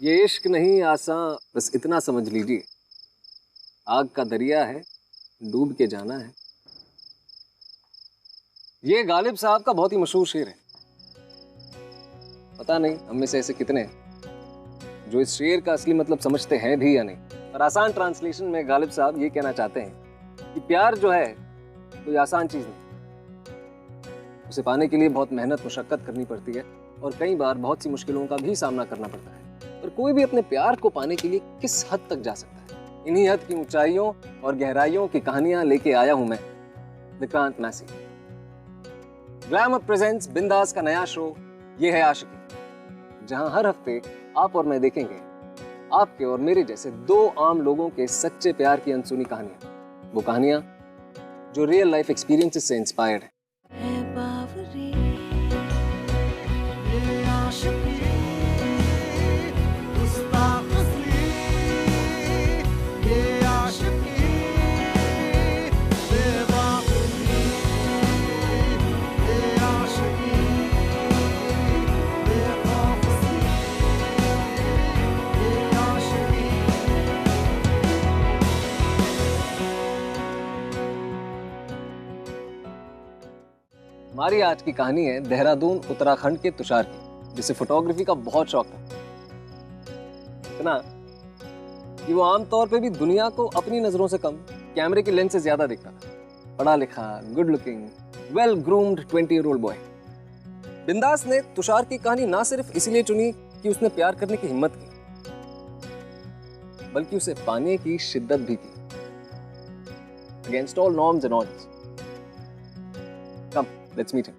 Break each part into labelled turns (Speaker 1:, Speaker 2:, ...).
Speaker 1: ये इश्क नहीं आसान, बस इतना समझ लीजिए, आग का दरिया है, डूब के जाना है। ये गालिब साहब का बहुत ही मशहूर शेर है। पता नहीं हम में से ऐसे कितने हैं जो इस शेर का असली मतलब समझते हैं भी या नहीं। और आसान ट्रांसलेशन में गालिब साहब ये कहना चाहते हैं कि प्यार जो है कोई आसान चीज नहीं, उसे पाने के लिए बहुत मेहनत मुशक्कत करनी पड़ती है और कई बार बहुत सी मुश्किलों का भी सामना करना पड़ता है। और कोई भी अपने प्यार को पाने के लिए किस हद तक जा सकता है, इन्हीं हद की ऊंचाइयों और गहराइयों की कहानियां लेके आया हूं मैं, विक्रांत मैसी। ग्लैमर प्रेजेंट्स बिंदास का नया शो ये है आशिकी, जहां हर हफ्ते आप और मैं देखेंगे आपके और मेरे जैसे दो आम लोगों के सच्चे प्यार की अनसुनी कहानियां। वो कहानियां जो रियल लाइफ एक्सपीरियंसेस से इंस्पायर्ड है। हमारी आज की कहानी है देहरादून उत्तराखंड के तुषार की, जिसे फोटोग्राफी का बहुत शौक था। इतना कि वो आमतौर पे भी दुनिया को अपनी नजरों से कम कैमरे की लेंस से ज्यादा देखता था। पढ़ा लिखा, good looking, well groomed 20-year-old boy. बिंदास ने तुषार की कहानी ना सिर्फ इसलिए चुनी कि उसने प्यार करने की हिम्मत की, बल्कि उसे पाने की शिद्दत भी की, against all norms and orders. Come, let's meet him.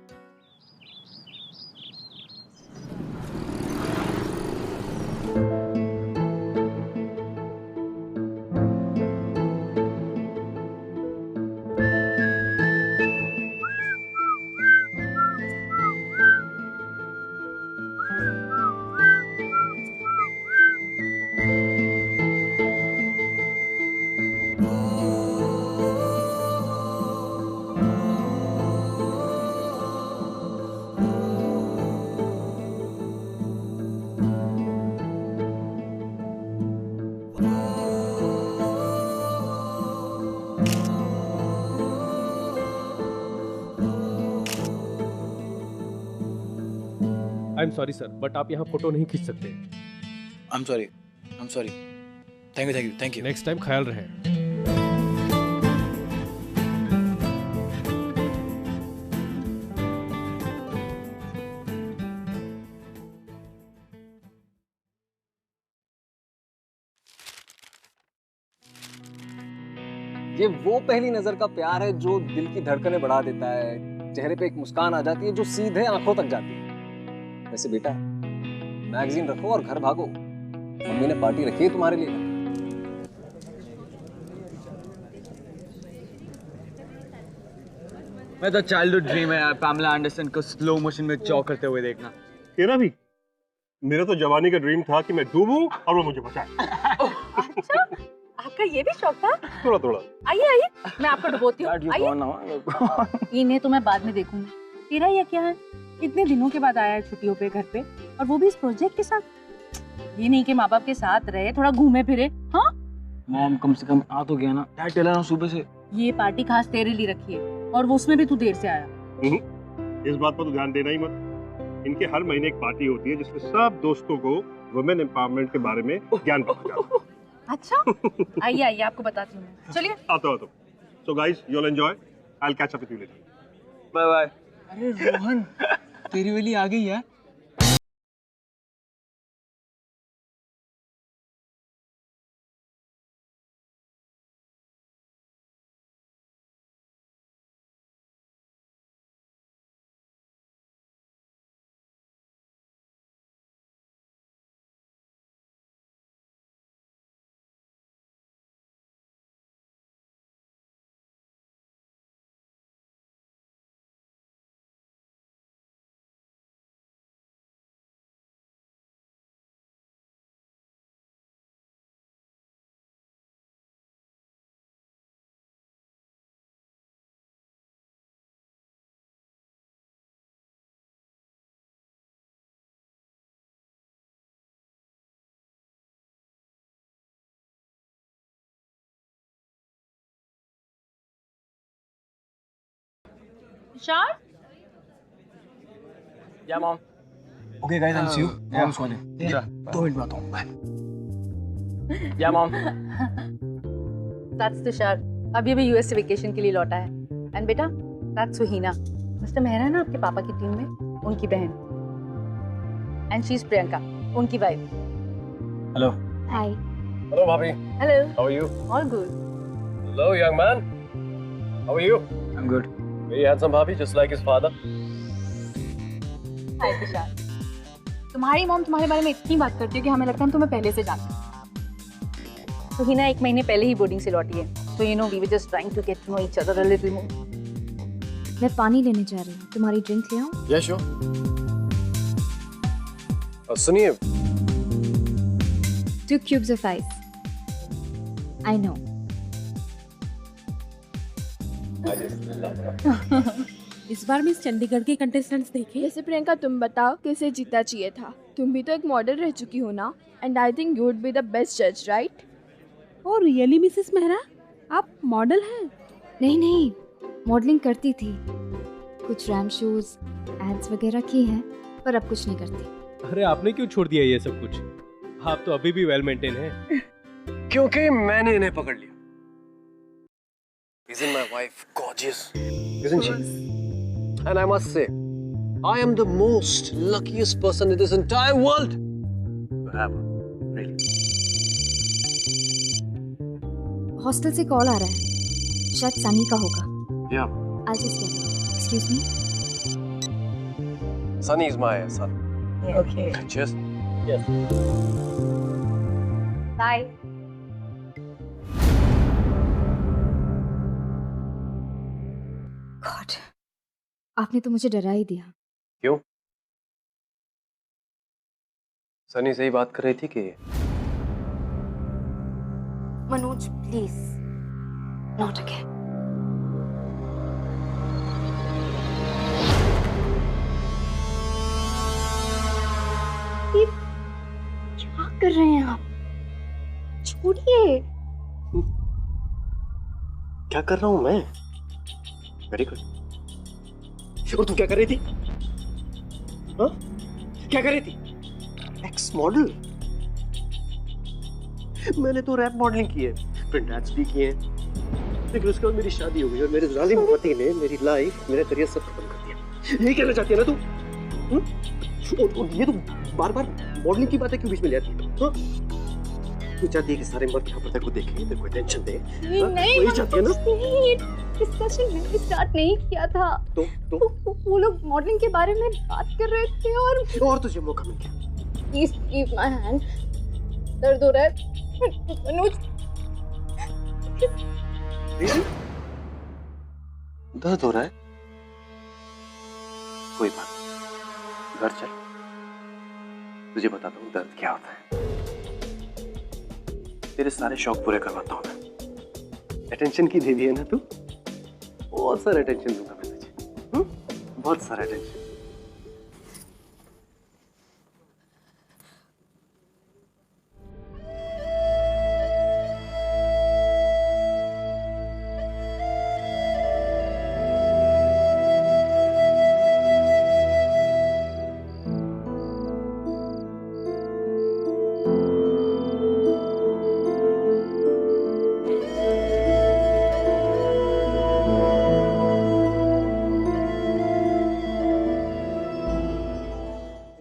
Speaker 2: I am sorry sir, but आप यहाँ फोटो नहीं खींच सकते।
Speaker 3: I am sorry. Thank you.
Speaker 2: Next time ख्याल रहे।
Speaker 1: ये वो पहली नजर का प्यार है जो दिल की धड़कनें बढ़ा देता है, चेहरे पे एक मुस्कान आ जाती है जो सीधे आंखों तक जाती है। वैसे बेटा, मैगजीन रखो और घर भागो, मम्मी ने पार्टी रखी है तुम्हारे लिए।
Speaker 3: मैं तो चाइल्डहुड ड्रीम है यार, पैमला एंडरसन को स्लो मोशन में चॉक करते हुए देखना।
Speaker 4: तेरा भी? मेरा तो जवानी का ड्रीम था कि मैं डूबूं और वो मुझे बचाए।
Speaker 5: अच्छा, आपका ये भी शौक था?
Speaker 4: थोड़ा थोड़ा।
Speaker 5: आइए आइए, मैं आपको डुबोती हूँ। आइए। इन्हें तो मैं बाद में देखूंगी। तेरा ये क्या है? इतने दिनों के बाद आया है छुट्टियों पे घर पे, और वो भी इस प्रोजेक्ट के साथ। ये नहीं कि माँ बाप के साथ रहे, थोड़ा घूमे फिरे। हाँ
Speaker 3: मॉम, कम से कम आ तो गया ना। डैड टेलर हूँ सुबह से।
Speaker 5: ये पार्टी खास तेरे लिए रखी है, और वो उसमें भी तू देर से आया।
Speaker 4: इस बात पर तो ध्यान देना ही मत। इनके हर महीने एक पार्टी होती है जिसमें सब दोस्तों को वुमेन एम्पावरमेंट के बारे में ज्ञान बताया जाता है।
Speaker 5: अच्छा, आइए आइए, आपको बताती हूँ मैं। चलिए।
Speaker 4: आता। So guys, you'll enjoy. I'll catch up with you later.
Speaker 3: Bye bye. अरे रोहन, तेरी वाली आ गई है।
Speaker 5: तुषार?
Speaker 2: या mom.
Speaker 3: Okay guys, I see you.
Speaker 2: Yeah.
Speaker 3: I'm sorry.
Speaker 2: Yeah.
Speaker 3: 2 मिनट में आता हूँ। बाय।
Speaker 2: या मॉम।
Speaker 5: That's तुषार। अभी अभी यूएस से वेकेशन के लिए लौटा है। एंड बेटा, that's सुहीना। मिस्टर मेहरा है ना आपके पापा की टीम में, उनकी बहन। एंड शी इज प्रियंका, उनकी वाइफ।
Speaker 3: हेलो।
Speaker 5: हाय।
Speaker 2: हेलो भाभी।
Speaker 5: Hello.
Speaker 2: How are you?
Speaker 5: All good.
Speaker 2: Hello young man. How are you?
Speaker 3: I am good.
Speaker 2: Very handsome भाभी, just like his father.
Speaker 5: Hi Tushar. तुम्हारी मॉम तुम्हारे बारे में इतनी बात करती है कि हमें लगता है हम तुम्हें पहले से जानते हैं। सुहीना 1 महीने पहले ही बोर्डिंग से लौटी है, so you know we were just trying to get to know each other a little more.
Speaker 6: मैं पानी लेने जा रही हूँ, तुम्हारी ड्रिंक ले आऊँ?
Speaker 2: या श्योर। सुनिए,
Speaker 6: 2 cubes of ice. I know.
Speaker 7: इस बार मिस चंडीगढ़ के कंटेस्टेंट्स देखे।
Speaker 8: जैसे प्रियंका, तुम बताओ कैसे जीतना चाहिए था? तुम भी तो एक मॉडल रह चुकी हो ना, and I think you would be the best जज, right?
Speaker 7: Oh really Mrs Mehra, आप मॉडल हैं?
Speaker 6: नहीं, मॉडलिंग करती थी। कुछ रैम शोज, एड्स वगैरह की हैं, पर अब कुछ नहीं करती।
Speaker 2: अरे आपने क्यों छोड़ दिया ये सब कुछ? आप तो अभी भी वेल मेंटेन हैं।
Speaker 1: क्योंकि मैंने इन्हें पकड़ लिया। Isn't my wife gorgeous? Isn't she? And I must say, I am the most luckiest person in this entire world to have her. Really.
Speaker 6: Hostel से कॉल आ रहा है, शायद सनी का होगा।
Speaker 1: Yeah.
Speaker 6: I'll just get it. Excuse me?
Speaker 1: Sunny is my son.
Speaker 5: Okay.
Speaker 1: Cheers.
Speaker 2: Yes.
Speaker 5: Bye.
Speaker 6: God, आपने तो मुझे डरा ही दिया।
Speaker 1: क्यों? सनी से ही बात कर रही थी कि
Speaker 6: मनोज प्लीज, नॉट अगेन। क्या कर रहे हैं आप? छोड़िए।
Speaker 1: क्या कर रहा हूं मैं? Very good. और तू क्या कर रही थी? हाँ? क्या कर रही थी? X model. मैंने तो रैप मॉडलिंग की है, प्रिंट एड्स भी किए हैं, लेकिन उसके बाद मेरी शादी हो गई और मेरे जालिम पति ने मेरी लाइफ, मेरा करियर सब खत्म कर दिया। यही कहना चाहती है ना तू? और ये तो बार-बार मॉडलिंग की बातें क्यों बीच में ले आती है? हाँ? तू चाहती है कि सारे मर्द यहाँ पर तेरे को देखें, तेरे को अटेंशन दे?
Speaker 5: नहीं,
Speaker 1: वही चाहती है ना?
Speaker 5: डिस्कशन मैंने स्टार्ट नहीं किया था।
Speaker 1: तो
Speaker 5: वो लोग मॉडलिंग के बारे में बात कर रहे थे और
Speaker 1: तुझे मौका मिल गया।
Speaker 5: Please leave my hand. दर्द हो रहा है मनोज।
Speaker 1: दर्द हो रहा है? कोई बात नहीं, घर चल, तुझे बताता हूँ दर्द क्या होता है। तेरे सारे शौक पूरे करवाता हूँ मैं। अटेंशन की देवी है ना तू? बहुत सारा अटेंशन दूंगा मैं तुझे। बहुत सारा अटेंशन।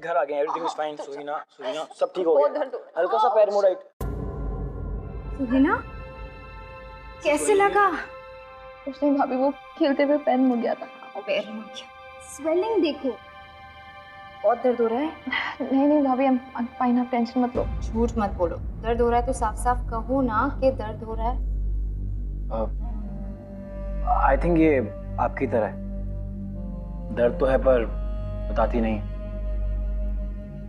Speaker 3: घर आ गए, एवरीथिंग इज फाइन। सुहीना सब ठीक हो गया। हल्का सा पैर मोड़ा।
Speaker 6: सुहीना, कैसे लगा?
Speaker 8: कुछ नहीं भाभी, वो खेलते हुए पैर मुड़ गया था।
Speaker 6: पैर मुड़ गया। स्वेलिंग देखो, बहुत दर्द हो रहा है।
Speaker 8: नहीं भाभी, I'm fine, आप टेंशन मत लो।
Speaker 6: झूठ मत बोलो, दर्द हो रहा है तो साफ साफ कहो ना कि दर्द हो रहा है।
Speaker 3: आई थिंक ये आपकी तरह है, दर्द तो है पर बताती नहीं।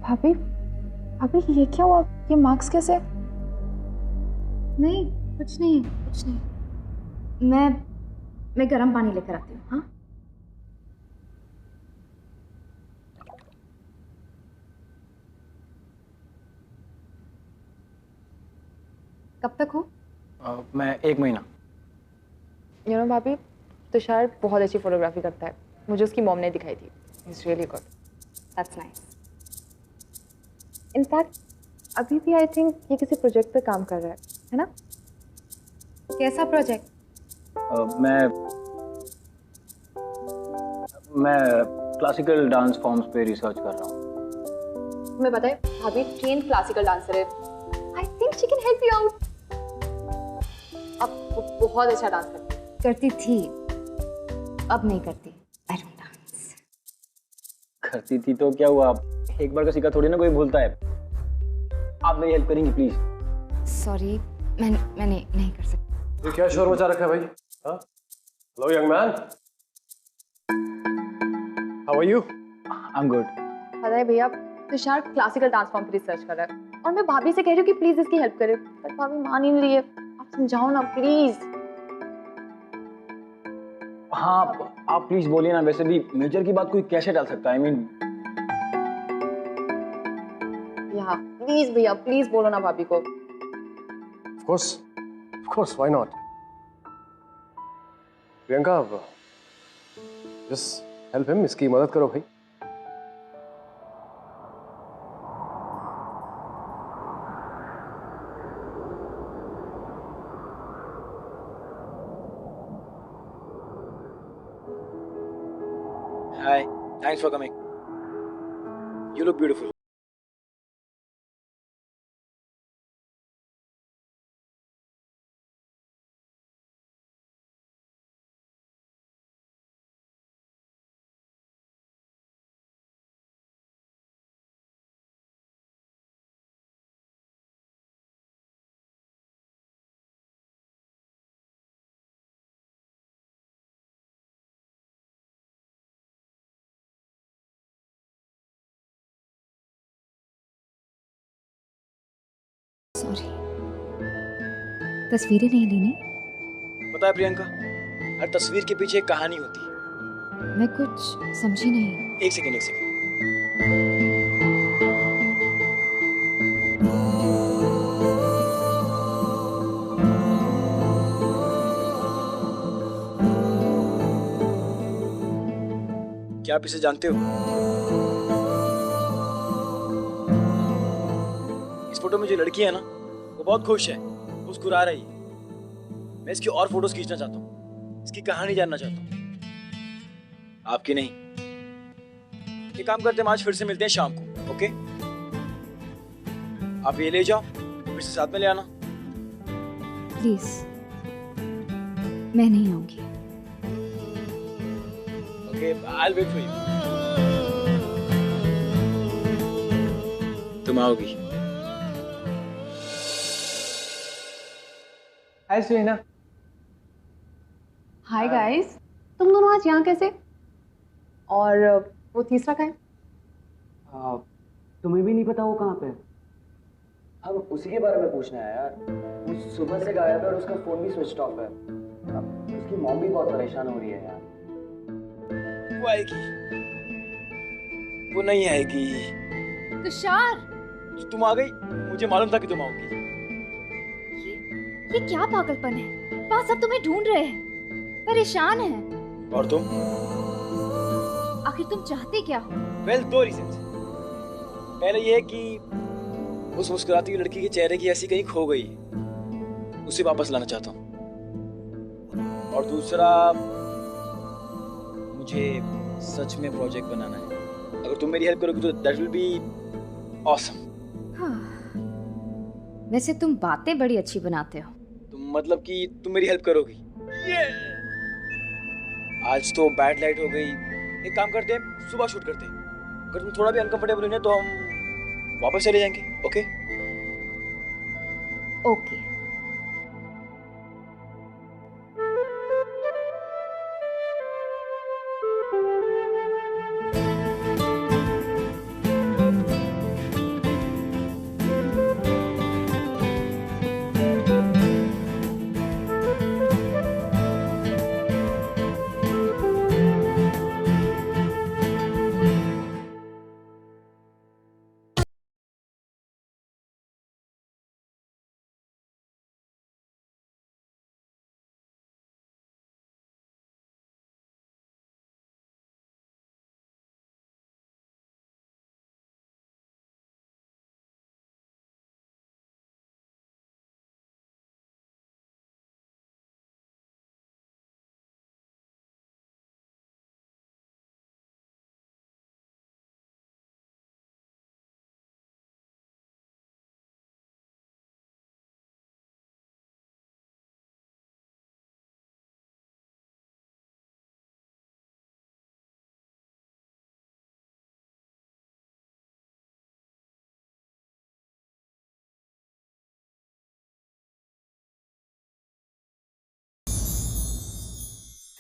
Speaker 8: भाभी ये क्या हुआ? ये मार्क्स कैसे?
Speaker 6: नहीं, कुछ नहीं। मैं गर्म पानी लेकर आती हूँ। हाँ, कब तक हो?
Speaker 3: मैं 1 महीना।
Speaker 8: भाभी, तुषार बहुत अच्छी फोटोग्राफी करता है।
Speaker 9: मुझे उसकी मॉम ने दिखाई थी. He's really good.
Speaker 10: That's nice.
Speaker 9: In fact अभी भी आई थिंक ये किसी प्रोजेक्ट पे काम कर रहा है ना?
Speaker 10: कैसा प्रोजेक्ट?
Speaker 3: मैं क्लासिकल डांस फॉर्म्स पे रिसर्च कर रहा हूँ।
Speaker 9: तुम्हें पता है भाभी ट्रेन क्लासिकल डांसर है. I think she can help you out. अब वो बहुत अच्छा डांस करती है.
Speaker 10: करती थी, अब नहीं करती। I don't dance.
Speaker 3: करती थी तो क्या हुआ, एक बार का सीखा थोड़ी ना कोई भूलता है। आप मेरी हेल्प करेंगी प्लीज?
Speaker 10: सॉरी, मैं नहीं कर सकती।
Speaker 2: ये क्या शोर मचा रखा है भाई? हाँ? Hello young man, how are you?
Speaker 3: I am good.
Speaker 9: पता है भैया तुषार क्लासिकल डांस फॉर्म पे रिसर्च कर रहा है और मैं भाभी से कह रही हूँ कि प्लीज इसकी हेल्प करे, पर भाभी मान ही नहीं रही है. आप समझाओ ना प्लीज.
Speaker 3: हाँ आप प्लीज बोलिए ना, वैसे भी मेजर की बात कोई कैसे डाल सकता है? आई मीन
Speaker 9: या प्लीज भैया प्लीज बोलो ना भाभी को.
Speaker 2: Of course, why not? Priyanka, just help him, इसकी मदद करो भाई.
Speaker 3: Hi, thanks for coming. You look beautiful.
Speaker 6: Sorry, तस्वीरें नहीं लेनी?
Speaker 3: पता है प्रियंका, हर तस्वीर के पीछे एक कहानी होती है।
Speaker 6: मैं कुछ समझी नहीं।
Speaker 3: एक सेकेंड। क्या आप इसे जानते हो? इस फोटो में जो लड़की है ना, वो बहुत खुश है, मुस्कुरा रही है। मैं इसकी और फोटोज खींचना चाहता हूँ, इसकी कहानी जानना चाहता हूँ, आपकी नहीं। ये काम करते हैं, आज फिर से मिलते हैं शाम को, ओके? आप ये ले जाओ, फिर से साथ में ले आना।
Speaker 6: प्लीज, मैं नहीं आऊंगी।
Speaker 3: Okay, I'll wait for you. तुम आओगी?
Speaker 1: हाय सुनीना।
Speaker 9: हाय गाइस, तुम दोनों आज यहाँ कैसे? और वो तीसरा का है?
Speaker 3: तुम्हें भी नहीं पता वो कहाँ पे है? हम उसी के बारे में पूछना है यार। वो सुबह से गायब है और उसका फोन भी स्विच ऑफ है। अब उसकी मॉम भी बहुत परेशान हो रही है यार। वो आएगी, वो नहीं आएगी।
Speaker 6: तुषार,
Speaker 3: तुम आ गई, मुझे मालूम था कि तुम आओगी।
Speaker 6: ये क्या पागलपन है? पास सब तुम्हें ढूंढ रहे हैं, परेशान हैं।
Speaker 3: और तुम?
Speaker 6: आखिर तुम चाहते क्या हो?
Speaker 3: वेल, दो रीजंस। पहले ये है कि उस मुस्कुराती हुई लड़की के चेहरे की हंसी कहीं खो गई, उसे वापस लाना चाहता हूँ। और दूसरा, मुझे सच में प्रोजेक्ट बनाना है। अगर तुम मेरी हेल्प करोगी तो दैट विल बी ऑसम।
Speaker 6: हाँ, वैसे तुम बातें बड़ी अच्छी बनाते हो।
Speaker 3: तुम मतलब कि तुम मेरी हेल्प करोगी? आज तो बैड लाइट हो गई, एक काम करते हैं, सुबह शूट करते हैं। अगर तुम थोड़ा भी अनकंफर्टेबल हो तो हम वापस चले जाएंगे, ओके?
Speaker 6: ओके।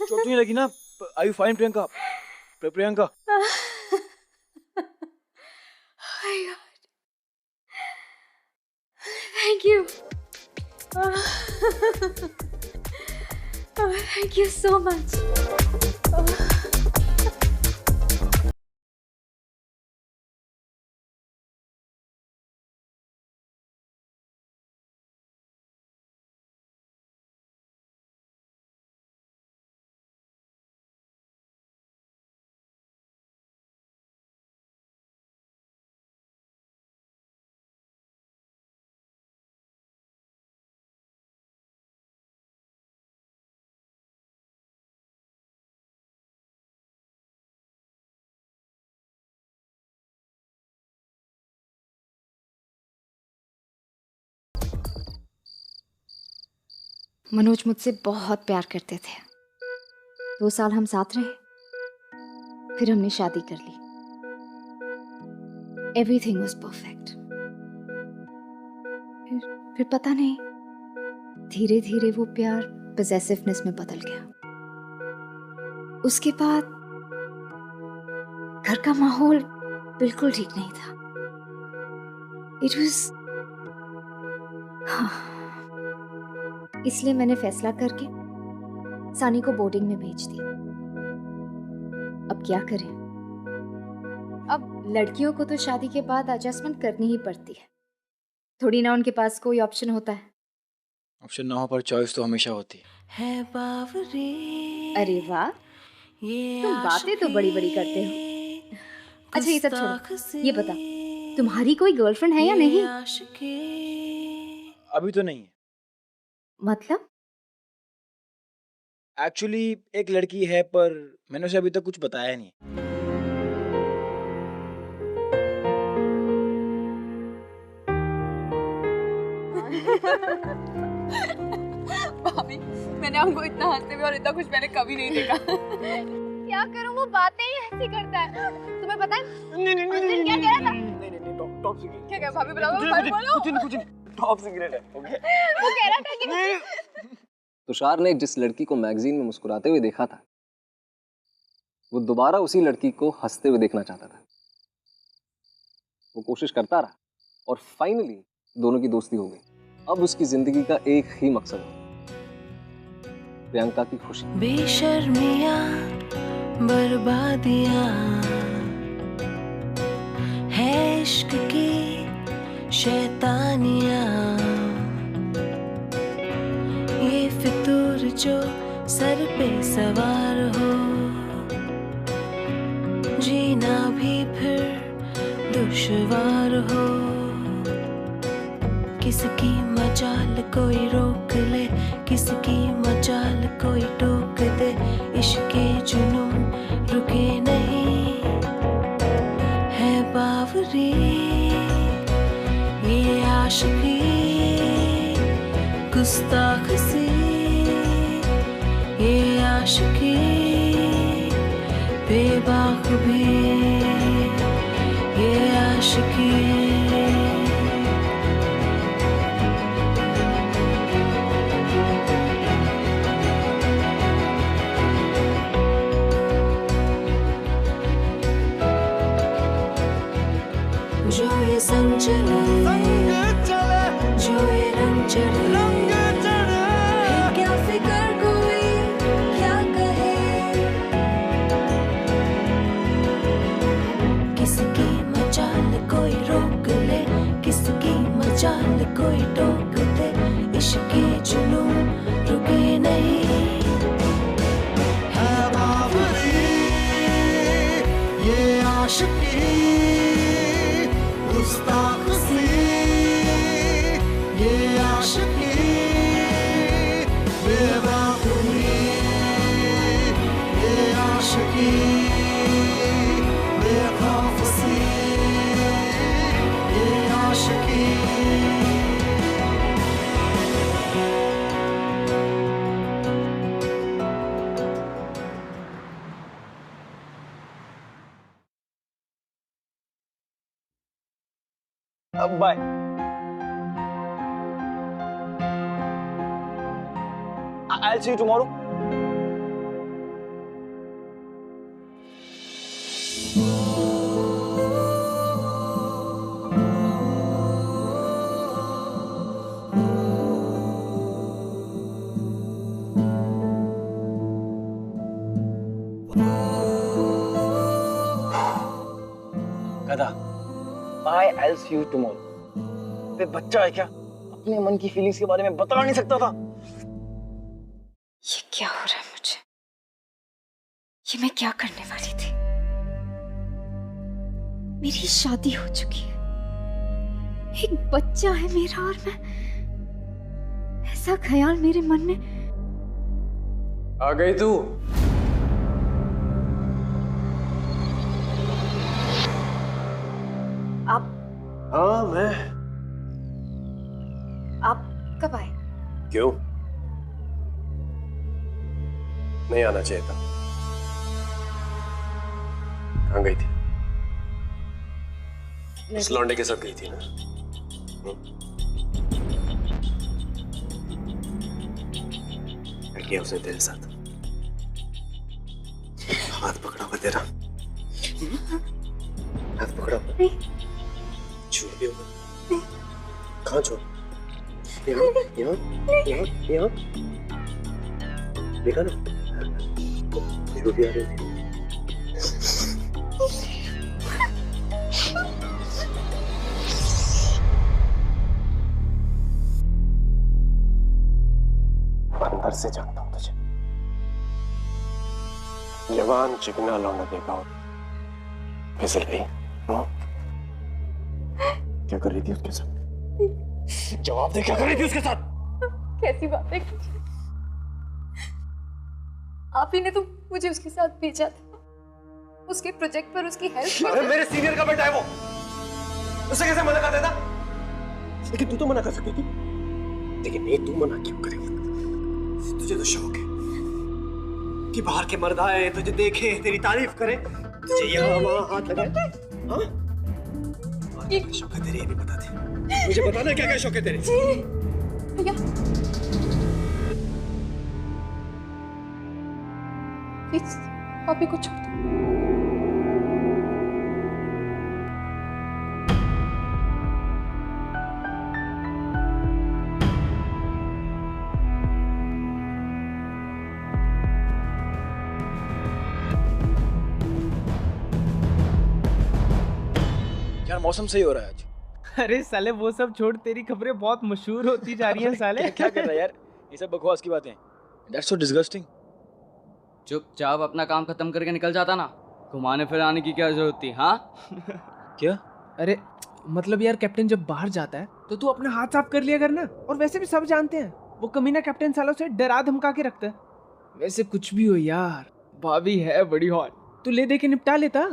Speaker 3: चोट तो नहीं लगी ना? Are you fine, Priyanka? Priyanka?
Speaker 6: Oh my God. Thank you. Oh, thank you so much. Manoj मुझसे बहुत प्यार करते थे। 2 साल हम साथ रहे, फिर हमने शादी कर ली। Everything was perfect. फिर पता नहीं, धीरे धीरे वो प्यार पोजेसिवनेस में बदल गया। उसके बाद घर का माहौल बिल्कुल ठीक नहीं था। इट वाज इसलिए मैंने फैसला करके सानी को बोर्डिंग में भेज दिया। अब क्या करें? अब लड़कियों को तो शादी के बाद एडजस्टमेंट करनी ही पड़ती है, थोड़ी ना उनके पास कोई ऑप्शन होता है।
Speaker 3: ऑप्शन ना हो पर चॉइस तो हमेशा होती है।
Speaker 6: अरे वाह, तुम बातें तो बड़ी बड़ी करते हो। अच्छा ये सब छोड़ो, ये बता तुम्हारी कोई गर्लफ्रेंड है या नहीं?
Speaker 3: अभी तो नहीं है।
Speaker 6: मतलब?
Speaker 3: एक्चुअली एक लड़की है, पर मैंने उसे अभी तक कुछ बताया नहीं।
Speaker 9: भाभी, मैंने आपको इतना हंसते हुए और इतना खुश मैंने कभी नहीं देखा। क्या करूं, वो बातें ही ऐसी करता है। तुम्हें पता है नहीं, क्या कह रहा था?
Speaker 3: नहीं, टॉप सीक्रेट।
Speaker 9: क्या भाभी बुलाओ, भाई बोलो।
Speaker 3: कुछ नहीं, टॉप सीक्रेट है। ओके।
Speaker 9: वो कह रहा था कि
Speaker 1: तुषार ने जिस लड़की को मैगजीन में मुस्कुराते हुए देखा था, वो दोबारा उसी लड़की को हंसते हुए देखना चाहता था। वो कोशिश करता रहा और फाइनली दोनों की दोस्ती हो गई। अब उसकी जिंदगी का एक ही मकसद है, प्रियंका की खुशी।
Speaker 11: बेशर्मियां बर्बादियां है इश्क की शैतानियां, ये फितूर जो सर पे सवार हो, जीना भी फिर दुश्वार हो। किसकी मजाल कोई रोक ले, किसकी मजाल कोई टोक दे, इश्के जुनून रुके नहीं है बावरी, ये आशिकी गुस्ताख सी, ये आशिकी बेबाक भी, ये आशिकी जो ये संग चले, जो ये रंग चढ़े, फिर क्या फिक्र कोई क्या कहे, किसकी मजाल कोई रोक ले, किसकी मजाल कोई टोक दे, इश्के जुनून रुके नहीं है बावरी, ये आशिकी गुस्ताख सी, ये आशिकी बेवकूफी, ये आशिकी बेखौफ सी, ये आशिकी
Speaker 3: bye. I'll see you tomorrow. गधा, I I'll see you tomorrow। वे बच्चा है क्या? अपने मन की फीलिंग्स के बारे में बता नहीं सकता था।
Speaker 6: ये क्या हो रहा है मुझे? ये मैं क्या करने वाली थी? मेरी शादी हो चुकी है, एक बच्चा है मेरा, और मैं ऐसा ख्याल मेरे मन में।
Speaker 12: आ गई तू?
Speaker 6: आप?
Speaker 12: हाँ मैं।
Speaker 6: आप कब आए?
Speaker 12: क्यों? नहीं आना चाहिए था। कहाँ गई थी? इस लौंडे के साथ गई थी ना? क्या किया उसने तेरे साथ? हाथ पकड़ा हुआ तेरा? हाथ पकड़ा हुआ? छूट भी होगा? कहाँ छोड़? यहाँ यहाँ यहाँ यहाँ देखा ना? छूट भी आ रही थी। अंदर से जानता हूँ तुझे। जवान चिकना लौंडा देखा हो, फिसल गई। क्या कर रही थी उसके साथ? जवाब दे, क्या कर रही थी उसके साथ?
Speaker 9: कैसी बातें की? आप ही ने तो मुझे उसके साथ भेजा था, उसके प्रोजेक्ट पर उसकी हेल्प।
Speaker 12: अरे मेरे सीनियर का बेटा है वो, उसे कैसे मना कर देता? लेकिन तू तो मना कर सकती थी। लेकिन नहीं, तू मना क्यों करेगी? तुझे तो शौक है कि बाहर के मर्द आए, तुझे देखे, तेरी तारीफ करें, तुझे यहाँ वहाँ हाथ लगाए। हाँ? क्या शौक है तेरे, ये भी बता दे। मुझे बताना क्या क्या शौक है तेरे।
Speaker 9: भैया, प्लीज पापी को छोड़ दो।
Speaker 3: यार मौसम सही हो रहा है आज।
Speaker 2: अरे साले वो सब छोड़, तेरी खबरें बहुत मशहूर होती जा रही हैं साले।
Speaker 3: क्या कर रहा है यार, ये सब बकवास की बातें। That's so disgusting।
Speaker 13: चुपचाप अपना काम खत्म करके निकल जाता ना, घुमाने फिराने की क्या जरूरत थी? हाँ
Speaker 3: क्या?
Speaker 2: अरे मतलब यार, कैप्टन जब बाहर जाता है तो तू अपना हाथ साफ कर लिया करना। और वैसे भी सब जानते हैं वो कमीना कैप्टन सालों से डरा धमका के रखता है। वैसे कुछ भी हो यार, भाभी है बड़ी हॉट, तू ले दे के निपटा लेता।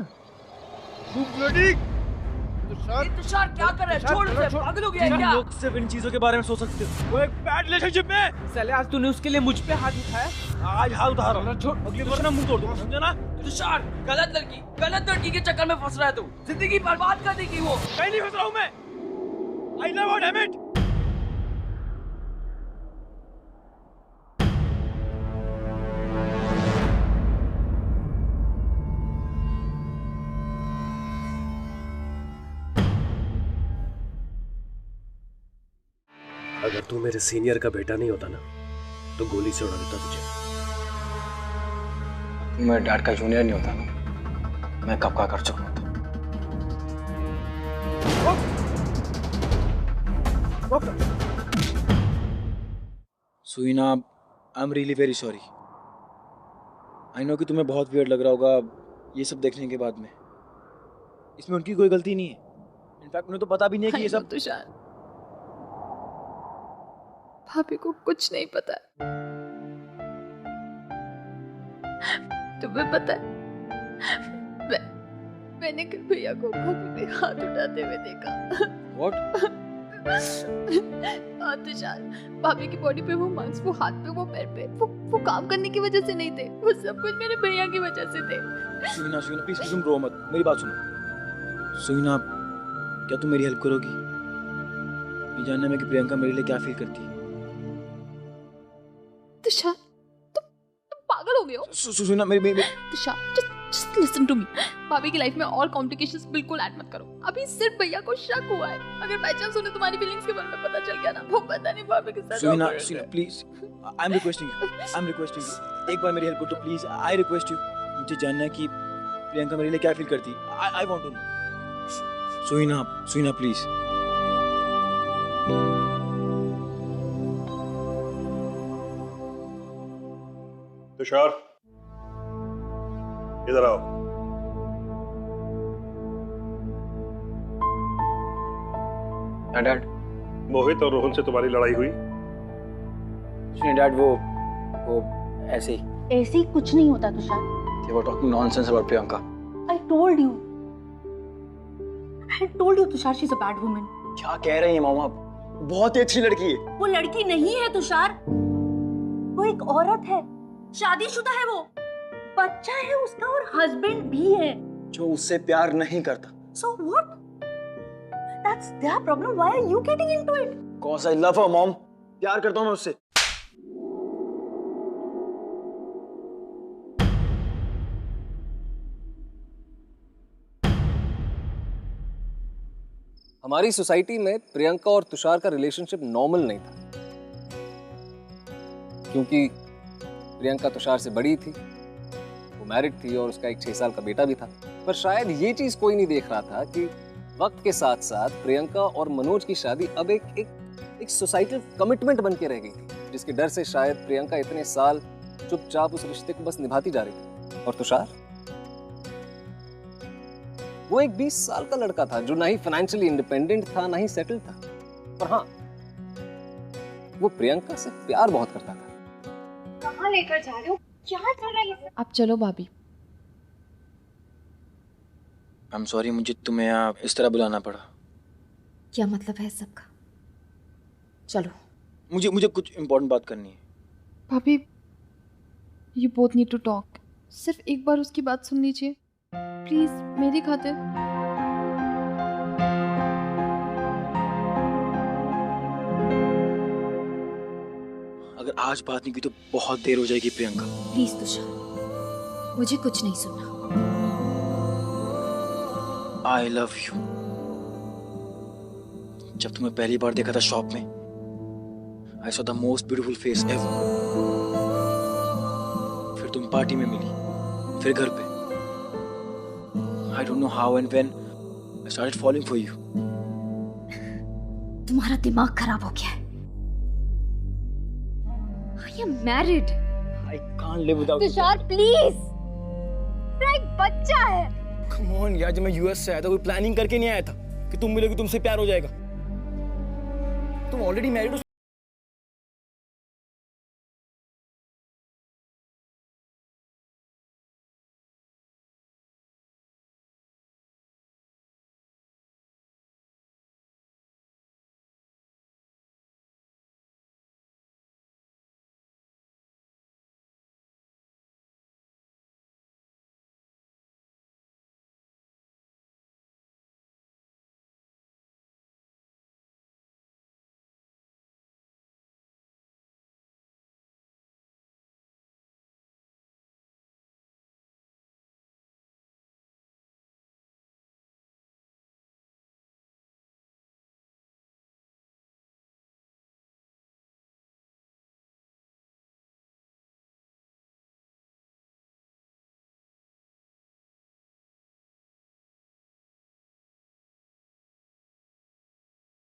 Speaker 13: तुषार क्या कर रहा है? छोड़ उसे, पागल हो गया है क्या?
Speaker 3: लोग सिर्फ इन चीजों के बारे में सोच सकते हो। वो एक बैड रिलेशनशिप में।
Speaker 2: साले आज तूने उसके लिए मुझ पे हाथ उठाया।
Speaker 3: आज हाथ उठा रहा हूँ, छोड़, अगली बार ना मुंह तोड़ दूंगा, समझा ना?
Speaker 13: तुषार गलत लड़की के चक्कर में फंस रहा है तू, जिंदगी बर्बाद कर देगी वो।
Speaker 3: कहीं नहीं फंस रहा हूँ मैं। I love her, damn it।
Speaker 12: अगर तू मेरे सीनियर का बेटा नहीं होता ना, तो गोली से उड़ा देता तुझे।
Speaker 3: तू मेरे डैड का जूनियर नहीं होता ना, मैं कब का कर चुका होता। सुइना, I am really very sorry. I know कि तुम्हें बहुत वियर्ड लग रहा होगा ये सब देखने के बाद में। इसमें उनकी कोई गलती नहीं है। इनफैक्ट उन्हें तो पता भी नहीं है कि ये सब।
Speaker 9: तुषार, भाभी को कुछ नहीं पता है। तुम्हें पता है, मैंने कल भैया को भाभी पे हाथ उठाते हुए देखा।
Speaker 3: What?
Speaker 9: हाँ तुषार, भाभी की बॉडी पे वो मांस, वो हाथ पे, वो पैर पे, वो काम करने की वजह से नहीं थे, वो सब कुछ मेरे भैया की वजह से थे।
Speaker 3: सुइना प्लीज तुम रो मत, मेरी बात सुनो। सुइना, क्या तुम मेरी हेल्प करोगी ये जानने में कि प्रियंका मेरे लिए क्या फील करती है?
Speaker 9: तुषार, तुम पागल हो गए हो?
Speaker 3: सुइना, मेरी
Speaker 9: Tushar, Just listen to me. भाभी की लाइफ में और कॉम्प्लिकेशंस बिल्कुल ऐड मत करो. अभी सिर्फ भैया को शक हुआ है. अगर बाय चांस उन्हें तुम्हारी फीलिंग्स के बारे में पता चल गया ना, वो पता नहीं भाभी के साथ.
Speaker 3: सुना please, I am requesting you. एक बार मेरी हेल्प करो तो प्लीज. I request you. मुझे जानना है कि प्रियंका मेरे लिए क्या फील करती है. I want to know. सुना प्लीज.
Speaker 4: तुषार, इधर आओ.
Speaker 3: डैड,
Speaker 4: मोहित और रोहन से तुम्हारी लड़ाई हुई?
Speaker 3: डैड वो ऐसे
Speaker 5: ही कुछ नहीं होता Tushar.
Speaker 3: They were talking nonsense about Priyanka.
Speaker 5: I told you Tushar, she's a bad woman.
Speaker 3: क्या कह रही हैं मामा आप? बहुत ही अच्छी लड़की है.
Speaker 5: वो लड़की नहीं है तुषार, वो एक औरत है. शादीशुदा है वो, बच्चा है उसका और हस्बैंड भी है
Speaker 3: जो उससे प्यार नहीं करता.
Speaker 5: So what? That's their problem. Why are you getting into it?
Speaker 3: Cause I love her, mom. प्यार करता हूँ मैं उससे.
Speaker 1: हमारी सोसाइटी में प्रियंका और तुषार का रिलेशनशिप नॉर्मल नहीं था, क्योंकि प्रियंका तुषार से बड़ी थी, वो मैरिड थी और उसका एक 6 साल का बेटा भी था. पर शायद ये चीज कोई नहीं देख रहा था कि वक्त के साथ साथ प्रियंका और मनोज की शादी अब एक सोसाइटल कमिटमेंट बन के रह गई थी, जिसके डर से शायद प्रियंका इतने साल चुपचाप उस रिश्ते को बस निभाती जा रही थी. और तुषार, वो एक 20 साल का लड़का था जो ना ही फाइनेंशियली इंडिपेंडेंट था, ना ही सेटल्ड था. पर हाँ, वो प्रियंका से प्यार बहुत करता था.
Speaker 9: कहाँ लेकर जा रहे हो? क्या कर रहे हैं? आप चलो भाभी.
Speaker 3: I'm sorry, मुझे तुम्हें यहाँ इस तरह बुलाना पड़ा.
Speaker 6: क्या मतलब है सबका? चलो.
Speaker 3: मुझे कुछ इम्पोर्टेंट बात करनी है.
Speaker 9: भाभी, you both need to talk. सिर्फ एक बार उसकी बात सुन लीजिए प्लीज, मेरी खातिर.
Speaker 3: अगर आज बात नहीं की तो बहुत देर हो जाएगी प्रियंका.
Speaker 6: प्लीज तुषार, मुझे कुछ नहीं सुनना.
Speaker 3: I love you. जब तुम्हें पहली बार देखा था शॉप में, I saw the most beautiful face ever. फिर तुम पार्टी में मिली, फिर घर पे. I don't know how and when I started falling for you.
Speaker 6: तुम्हारा दिमाग खराब हो गया है. I am married.
Speaker 3: I can't live without you.
Speaker 9: Tushar please, मेरा एक बच्चा है.
Speaker 3: Come on यार, जब मैं यूएस से आया था कोई प्लानिंग करके नहीं आया था कि तुम मिलोगी तुमसे प्यार हो जाएगा. तुम ऑलरेडी मैरिड हो.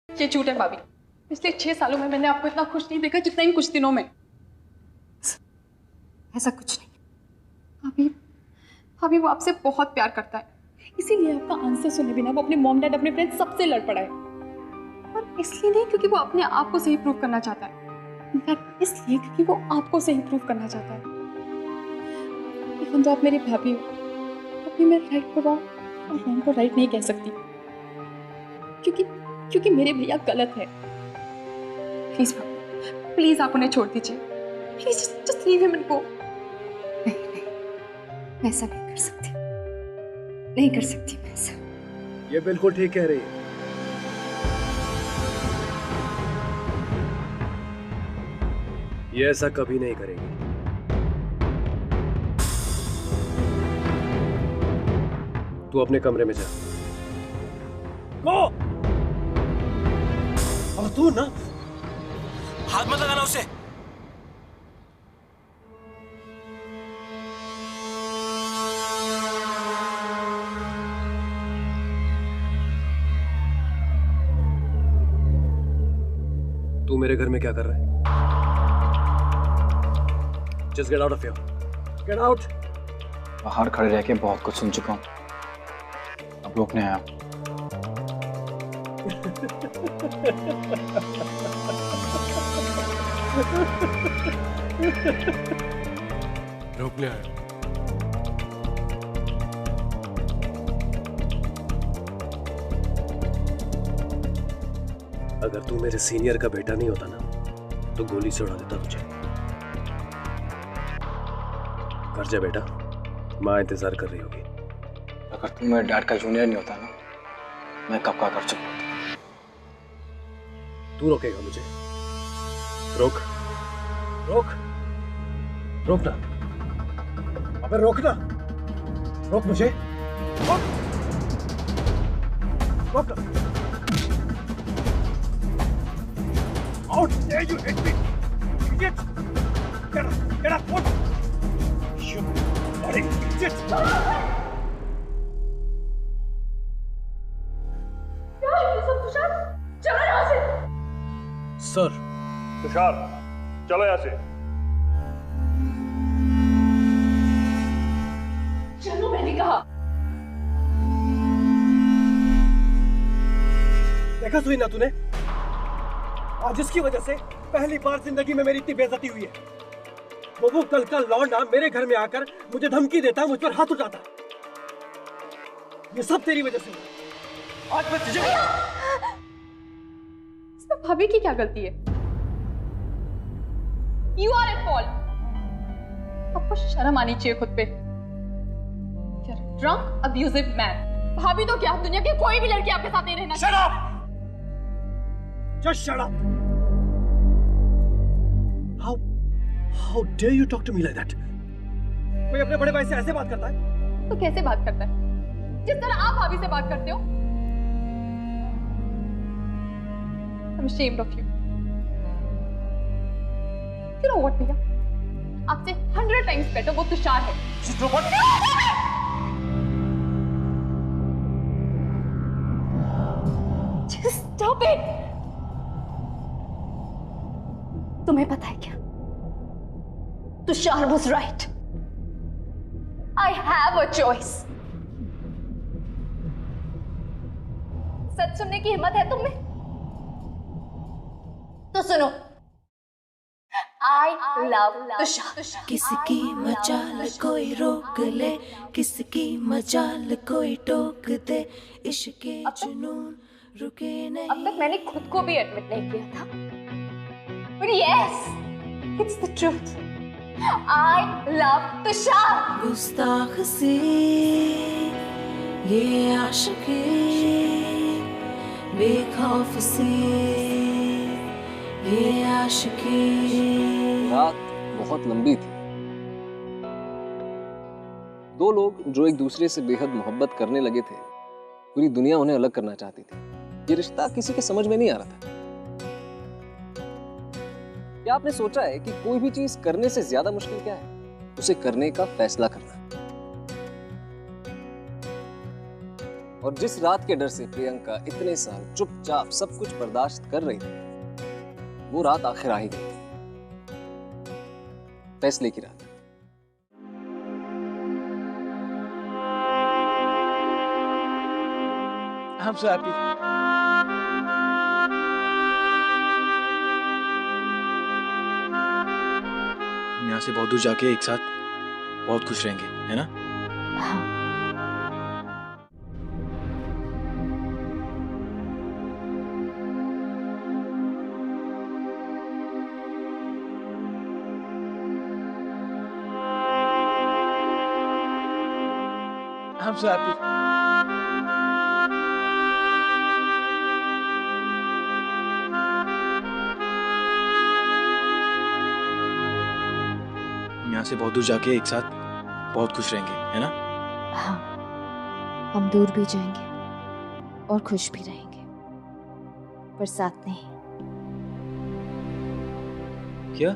Speaker 9: ये झूठ है भाभी. पिछले 6 सालों में मैंने आपको इतना खुश नहीं देखा जितना इन कुछ दिनों में.
Speaker 6: ऐसा कुछ नहीं.
Speaker 9: भाभी वो आपसे बहुत प्यार करता है, इसीलिए आपका आंसर सुने बिना वो अपने मॉम डैड अपने फ्रेंड सबसे लड़ पड़ा है. और इसलिए नहीं क्योंकि वो अपने आप को सही प्रूव करना चाहता है, इनफैक्ट इसलिए क्योंकि वो आपको सही प्रूव करना चाहता है. इवन तो आप मेरी भाभी हो, अपनी मैं राइट को रॉन्ग और रॉन्ग को राइट नहीं कह सकती, क्योंकि मेरे भैया गलत है. प्लीज आप उन्हें छोड़ दीजिए. Please just leave him and go.
Speaker 6: नहीं, मैं ऐसा नहीं कर सकती. नहीं कर सकती मैं ऐसा.
Speaker 12: ये बिल्कुल ठीक कह रही है. ये ऐसा कभी नहीं करेगी. तू अपने कमरे में जा। गो। और तू ना हाथ मत लगाना उसे। तू मेरे घर में क्या कर रहा है? Just get out of here. Get out.
Speaker 14: बाहर खड़े रह के बहुत कुछ सुन चुका हूँ, अब रोकने आया।
Speaker 12: रोकने आया। अगर तू मेरे सीनियर का बेटा नहीं होता ना तो गोली से उड़ा देता तुझे। कर जा बेटा, माँ इंतजार कर रही होगी।
Speaker 14: अगर तू मेरे डैड का जूनियर नहीं होता ना, मैं कब का कर चुका होता।
Speaker 12: तू रोकेगा मुझे? रोक रोक रोक ना, अबे रोक ना, रोक मुझे, रोक रोक ना। How dare you hit me, idiot! Get up, what? You bloody idiot!
Speaker 8: क्या है ये सब तुषार? चलो यहाँ से।
Speaker 12: सर।
Speaker 4: तुषार, चलो यहाँ से।
Speaker 8: चलो मैंने कहा।
Speaker 12: देखा सुई ना तूने? आज इसकी वजह से पहली बार जिंदगी में मेरी इतनी बेइज्जती हुई है। वो कल का लौंडा मेरे घर में आकर मुझे धमकी देता, मुझ पर हाथ उठाता। ये सब तेरी वजह से हुआ। आज मैं तुझे
Speaker 9: इसमें भाभी की क्या गलती है? You are at fault. आपको शर्म आनी चाहिए खुद पे। You're a drunk, abusive man. भाभी तो क्या, दुनिया की कोई भी लड़की आपके साथ नहीं रहना।
Speaker 12: Shut up! Just shut up! How dare you talk to me like that? कोई अपने बड़े भाई से ऐसे बात करता है?
Speaker 9: तो कैसे बात करता है? जिस तरह आप भाभी से बात करते हो। I'm ashamed of you. You know what, भैया? आपसे 100 times better वो तुषार है। Just stop it! तुम्हें पता है क्या? Tushar was right. I have a choice. सच सुनने की हिम्मत है तुम में? तो सुनो। I love Tushar.
Speaker 11: किसकी मजाल कोई रोक ले, किसकी मजाल कोई टोक दे, इश्क के जुनून रुके नहीं।
Speaker 9: अब तक मैंने खुद को भी एडमिट नहीं किया था, but yes, it's the truth. I love Tushar.
Speaker 11: गुस्ताख सी ये आशिकी, बेखौफ सी ये आशिकी।
Speaker 1: रात बहुत लंबी थी। दो लोग जो एक दूसरे से बेहद मोहब्बत करने लगे थे, पूरी दुनिया उन्हें अलग करना चाहती थी। ये रिश्ता किसी के समझ में नहीं आ रहा था। क्या आपने सोचा है कि कोई भी चीज करने से ज्यादा मुश्किल क्या है? उसे करने का फैसला करना। और जिस रात के डर से प्रियंका इतने साल चुपचाप सब कुछ बर्दाश्त कर रही थी, वो रात आखिर आ ही गई। फैसले की रात।
Speaker 3: I'm so happy. हम यहाँ से बहुत दूर जाके एक साथ बहुत खुश रहेंगे, है ना? I'm so happy. यहाँ से बहुत दूर जाके एक साथ बहुत खुश रहेंगे, है ना?
Speaker 6: हम दूर भी जाएंगे और खुश भी रहेंगे, पर साथ नहीं।
Speaker 3: क्या?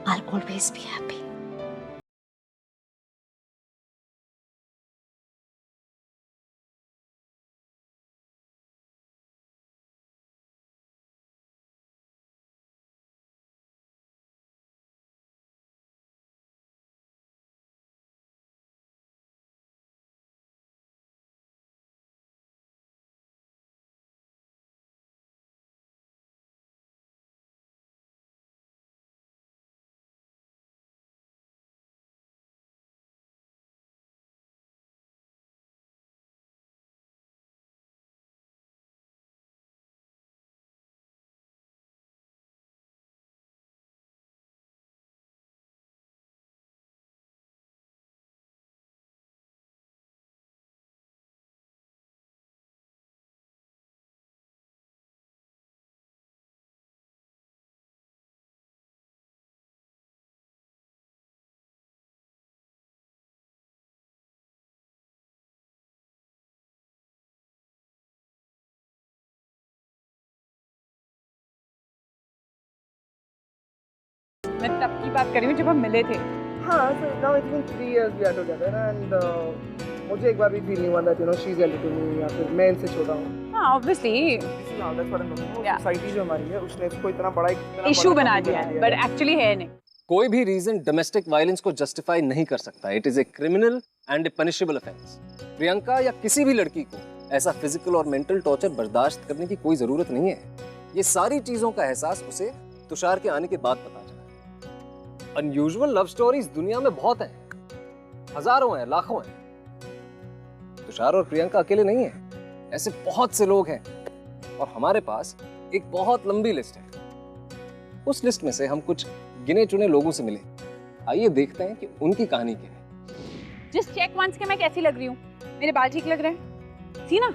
Speaker 6: I'll always be happy.
Speaker 15: मैं तब की बात कर रही हूँ जब हम मिले थे।
Speaker 2: हाँ, so now it's been 3 years we are together and मुझे एक बार भी फील नहीं हुआ that you know she's elder to me या फिर मैं इनसे छोटा हूँ।
Speaker 15: हाँ, obviously।
Speaker 2: सोसाइटी जो हमारी है उसने इसको इतना बड़ा
Speaker 15: इशू बना दिया है, but actually है नहीं।
Speaker 1: कोई भी रीजन डोमेस्टिक वायलेंस को जस्टिफाई नहीं कर सकता। It is a criminal and A punishable offence. Priyanka या किसी भी लड़की को ऐसा फिजिकल और मेंटल टॉर्चर बर्दाश्त करने की कोई जरूरत नहीं है। ये सारी चीजों का एहसास उसे तुषार के आने के बाद पता चला। अनयूजुअल लव स्टोरीज दुनिया में बहुत हैं, हजारों हैं, लाखों हैं। तुषार और प्रियंका अकेले नहीं हैं, ऐसे बहुत से लोग हैं और हमारे पास एक बहुत लंबी लिस्ट है। उस लिस्ट में से हम कुछ गिने चुने लोगों से मिले। आइए देखते हैं कि उनकी कहानी क्या है।
Speaker 15: जस्ट चेक वंस के मैं कैसी लग रही हूँ। मेरे बाल ठीक लग रहे हैं? सी ना?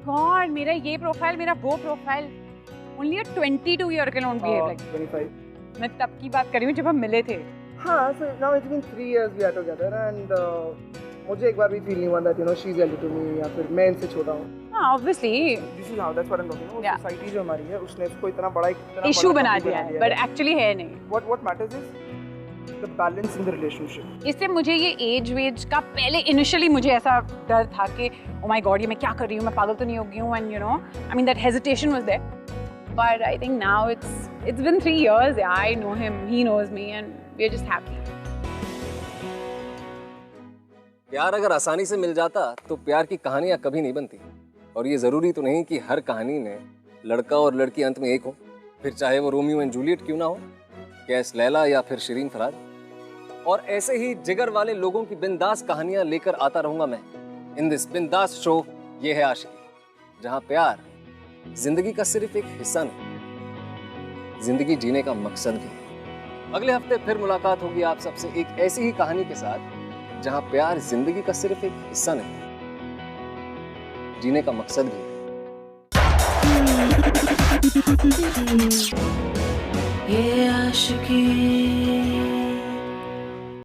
Speaker 15: गॉड, मेरा ये प्रोफाइल, मेरा वो profile. Only a 22 year can not behave like
Speaker 2: 25।
Speaker 15: मैं तब की बात कर रही हूँ जब हम मिले थे।
Speaker 2: हाँ, so now it's been 3 years we are together and मुझे एक बार भी फील नहीं हुआ that you know she's elder to me या फिर मैं इनसे छोटा हूँ।
Speaker 15: हाँ, obviously।
Speaker 2: This is how that's what I'm talking about। Society जो हमारी है उसने इसको इतना बड़ा
Speaker 15: इशू बना दिया है, but actually है नहीं।
Speaker 2: What matters is the balance in the relationship।
Speaker 15: इससे मुझे ये एज वेज का पहले इनिशियली मुझे ऐसा डर था कि ओ माय गॉड ये मैं क्या कर रही हूँ, मैं पागल तो नहीं हो गई हूँ, and you know I mean that hesitation was there. But I think now it's been 3 years. Yeah, I know him, he knows me, and we're just happy.
Speaker 1: प्यार अगर आसानी से मिल जाता तो प्यार की कहानियां कभी नहीं बनती। और ये जरूरी तो नहीं कि हर कहानी में लड़का और लड़की अंत में एक हो, फिर चाहे वो रोमियो एंड जूलियट क्यों ना हो, कैस लैला या फिर शिरीन फराज। और ऐसे ही जिगर वाले लोगों की बिंदास कहानियां लेकर आता रहूंगा मैं इन दिस बिंदास शो ये है आशिकी, जहां प्यार जिंदगी का सिर्फ एक हिस्सा नहीं, जिंदगी जीने का मकसद भी। अगले हफ्ते फिर मुलाकात होगी आप सबसे एक ऐसी ही कहानी के साथ जहां प्यार जिंदगी का सिर्फ एक हिस्सा नहीं, जीने का मकसद भी।
Speaker 11: ये आशिकी